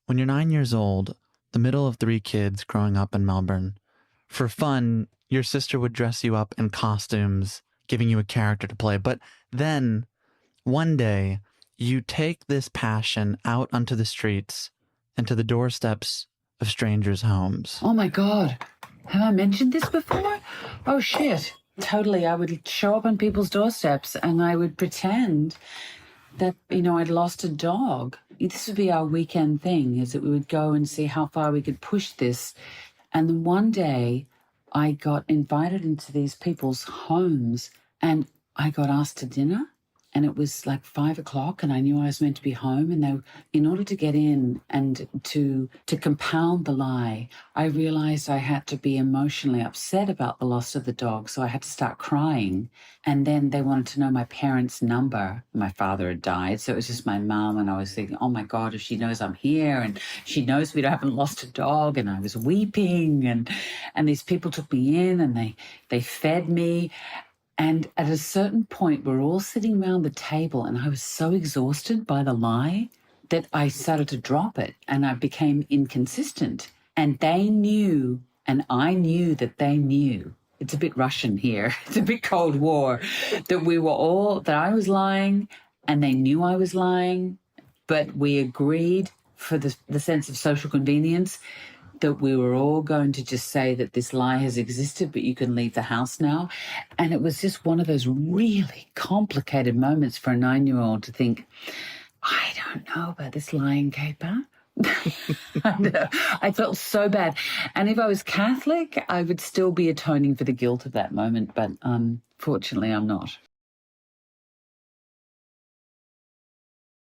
When you're 9 years old, the middle of three kids growing up in Melbourne, for fun, your sister would dress you up in costumes, giving you a character to play. But then, one day, you take this passion out onto the streets and to the doorsteps of strangers' homes. Oh my God. Have I mentioned this before? Oh shit. Totally. I would show up on people's doorsteps and I would pretend that, I'd lost a dog. This would be our weekend thing, is that we would go and see how far we could push this. And then one day I got invited into these people's homes and I got asked to dinner. And it was like 5 o'clock and I knew I was meant to be home. And in order to get in and to compound the lie, I realized I had to be emotionally upset about the loss of the dog. So I had to start crying. And then they wanted to know my parents' number. My father had died. So it was just my mom. And I was thinking, oh my God, if she knows I'm here and she knows we haven't lost a dog. And I was weeping. And these people took me in and they fed me. And at a certain point, we're all sitting around the table and I was so exhausted by the lie that I started to drop it and I became inconsistent. And they knew, and I knew that they knew. It's a bit Russian here. It's a bit Cold War. That I was lying and they knew I was lying, but we agreed for the sense of social convenience that we were all going to just say that this lie has existed, but you can leave the house now. And it was just one of those really complicated moments for a 9-year-old to think, I don't know about this lying caper. I felt so bad. And if I was Catholic, I would still be atoning for the guilt of that moment. But fortunately, I'm not.